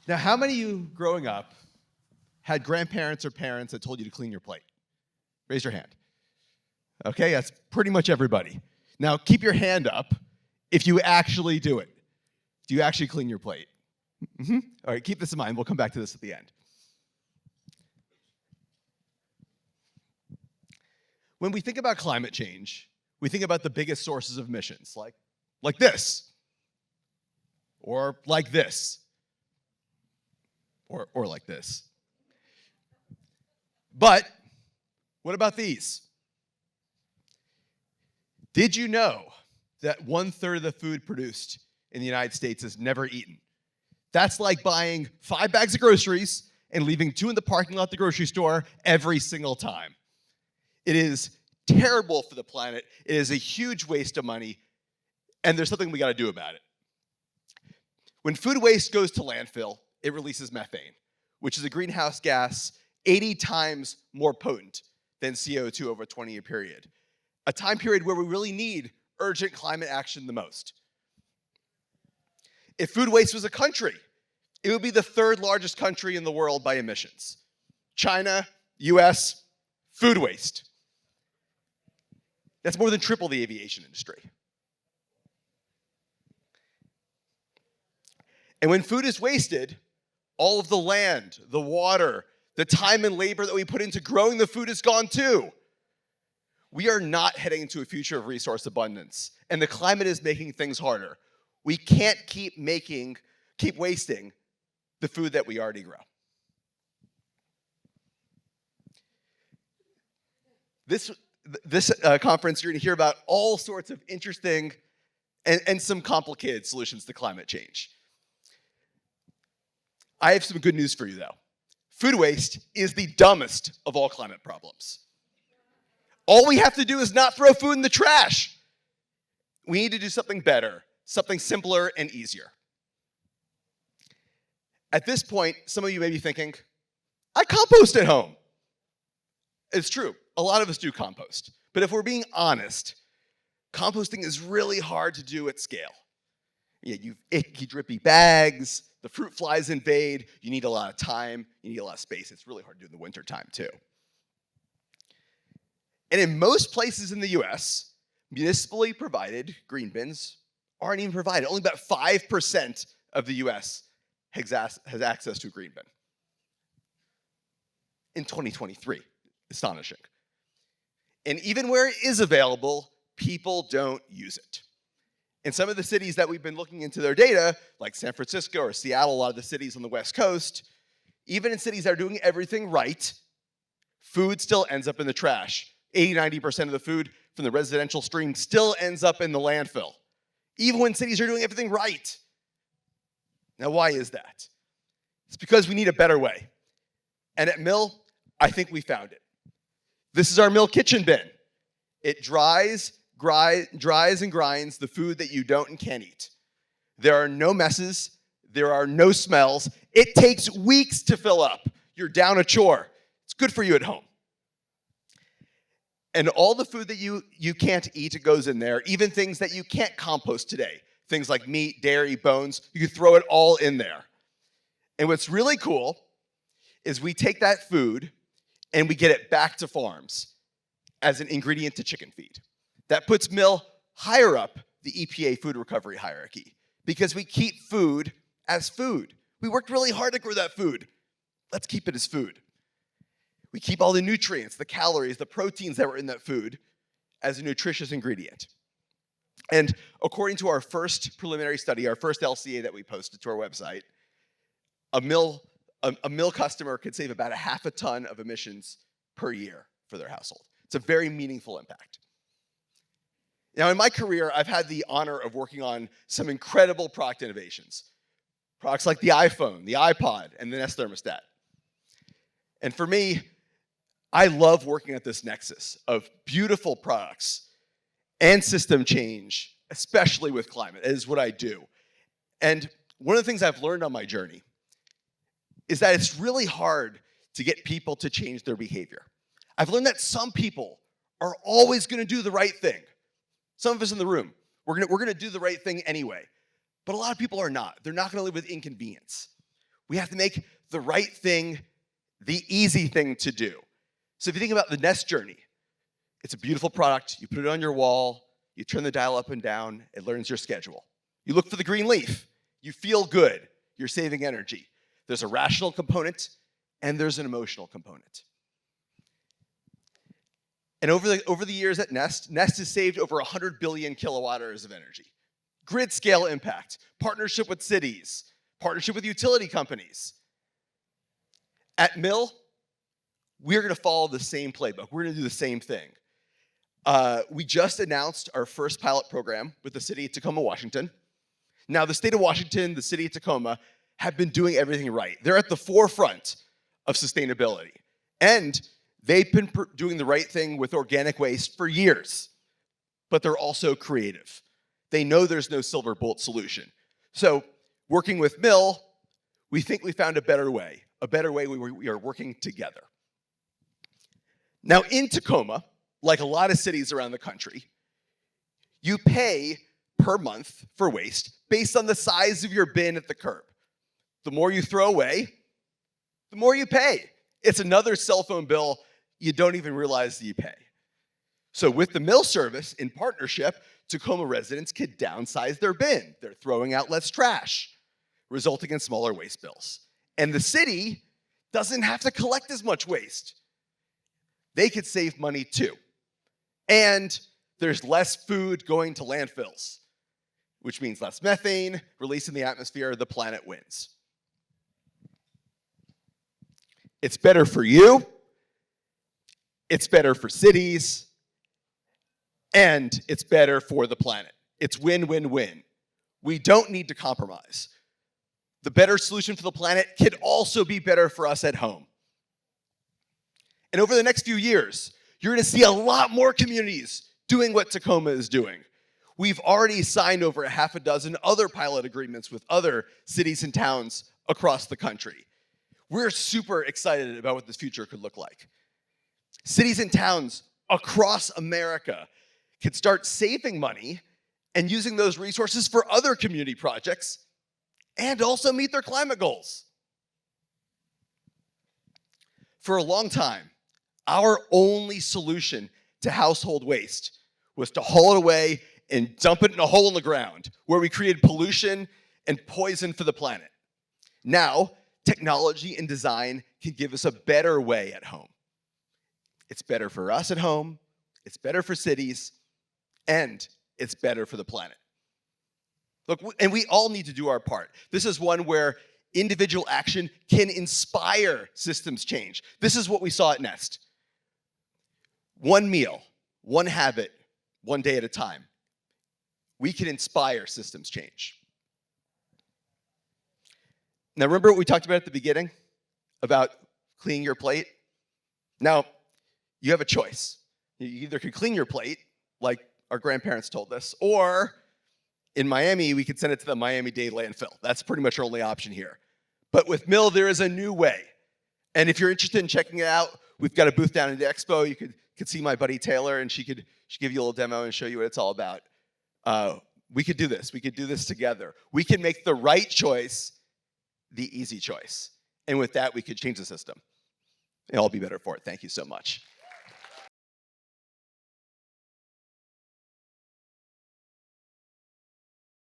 Now, how many of you growing up had grandparents or parents that told you to clean your plate? Raise your hand. Okay, that's pretty much everybody. Now, keep your hand up if you actually do it. Do you actually clean your plate? Mm-hmm. All right, keep this in mind. We'll come back to this at the end. When we think about climate change, we think about the biggest sources of emissions, like this, or like this, or like this. But what about these? Did you know that 1/3 of the food produced in the United States is never eaten? That's like buying 5 bags of groceries and leaving 2 in the parking lot at the grocery store every single time. It is terrible for the planet. It is a huge waste of money, and there's something we got to do about it. When food waste goes to landfill, it releases methane, which is a greenhouse gas 80 times more potent than CO2 over a 20-year period, a time period where we really need urgent climate action the most. If food waste was a country, it would be the 3rd largest country in the world by emissions. China, US, food waste. That's more than triple the aviation industry. And when food is wasted, all of the land, the water, the time and labor that we put into growing the food is gone too. We are not heading into a future of resource abundance, and the climate is making things harder. We can't keep wasting the food that we already grow. This conference, you're going to hear about all sorts of interesting and some complicated solutions to climate change. I have some good news for you, though. Food waste is the dumbest of all climate problems. All we have to do is not throw food in the trash. We need to do something better, something simpler and easier. At this point, some of you may be thinking, I compost at home. It's true. A lot of us do compost. But if we're being honest, composting is really hard to do at scale. You've icky, drippy bags, the fruit flies invade, you need a lot of time, you need a lot of space. It's really hard to do in the wintertime, too. And in most places in the US, municipally provided green bins aren't even provided. Only about 5% of the US has access to a green bin. In 2023, astonishing. And even where it is available, people don't use it. In some of the cities that we've been looking into their data, like San Francisco or Seattle, a lot of the cities on the West Coast, even in cities that are doing everything right, food still ends up in the trash. 80-90% of the food from the residential stream still ends up in the landfill, even when cities are doing everything right. Now, why is that? It's because we need a better way. And at Mill, I think we found it. This is our Mill kitchen bin. It dries and grinds the food that you don't and can't eat. There are no messes. There are no smells. It takes weeks to fill up. You're down a chore. It's good for you at home. And all the food that you can't eat goes in there, even things that you can't compost today. Things like meat, dairy, bones, you can throw it all in there. And what's really cool is we take that food and we get it back to farms as an ingredient to chicken feed. That puts Mill higher up the EPA food recovery hierarchy because we keep food as food. We worked really hard to grow that food. Let's keep it as food. We keep all the nutrients, the calories, the proteins that were in that food as a nutritious ingredient. And according to our first preliminary study, our first LCA that we posted to our website, a Mill customer could save about 0.5 ton of emissions per year for their household. It's a very meaningful impact. Now, in my career, I've had the honor of working on some incredible product innovations. Products like the iPhone, the iPod, and the Nest thermostat. And for me, I love working at this nexus of beautiful products and system change, especially with climate. It is what I do. And one of the things I've learned on my journey is that it's really hard to get people to change their behavior. I've learned that some people are always going to do the right thing. Some of us in the room, we're going to do the right thing anyway. But a lot of people are not. They're not going to live with inconvenience. We have to make the right thing the easy thing to do. So if you think about the Nest Journey, it's a beautiful product. You put it on your wall, you turn the dial up and down, it learns your schedule. You look for the green leaf, you feel good, you're saving energy. There's a rational component and there's an emotional component. And over the years at Nest has saved over 100 billion kilowatt hours of energy. Grid scale impact, partnership with cities, partnership with utility companies. At Mill, we're gonna follow the same playbook. We're gonna do the same thing. We just announced our first pilot program with the city of Tacoma, Washington. Now, the state of Washington, the city of Tacoma, have been doing everything right. They're at the forefront of sustainability. And they've been doing the right thing with organic waste for years. But they're also creative. They know there's no silver bullet solution. So, working with Mill, we think we found a better way where we are working together. Now, in Tacoma, like a lot of cities around the country, you pay per month for waste based on the size of your bin at the curb. The more you throw away, the more you pay. It's another cell phone bill you don't even realize that you pay. So with the Mill service, in partnership, Tacoma residents could downsize their bin. They're throwing out less trash, resulting in smaller waste bills. And the city doesn't have to collect as much waste. They could save money too. And there's less food going to landfills, which means less methane released in the atmosphere. The planet wins. It's better for you, it's better for cities, and it's better for the planet. It's win-win-win. We don't need to compromise. The better solution for the planet could also be better for us at home. And over the next few years, you're gonna see a lot more communities doing what Tacoma is doing. We've already signed over a half a dozen other pilot agreements with other cities and towns across the country. We're super excited about what this future could look like. Cities and towns across America could start saving money and using those resources for other community projects and also meet their climate goals. For a long time, our only solution to household waste was to haul it away and dump it in a hole in the ground where we created pollution and poison for the planet. Now, technology and design can give us a better way at home. It's better for us at home, it's better for cities, and it's better for the planet. Look, and we all need to do our part. This is one where individual action can inspire systems change. This is what we saw at Nest. One meal, one habit, one day at a time. We can inspire systems change. Now, remember what we talked about at the beginning about cleaning your plate? Now, you have a choice. You either could clean your plate, like our grandparents told us, or in Miami, we could send it to the Miami-Dade landfill. That's pretty much our only option here. But with Mill, there is a new way. And if you're interested in checking it out, we've got a booth down in the expo. You could see my buddy Taylor, and she could give you a little demo and show you what it's all about. We could do this. We could do this together. We can make the right choice the easy choice. And with that, we could change the system. And I'll be better for it. Thank you so much.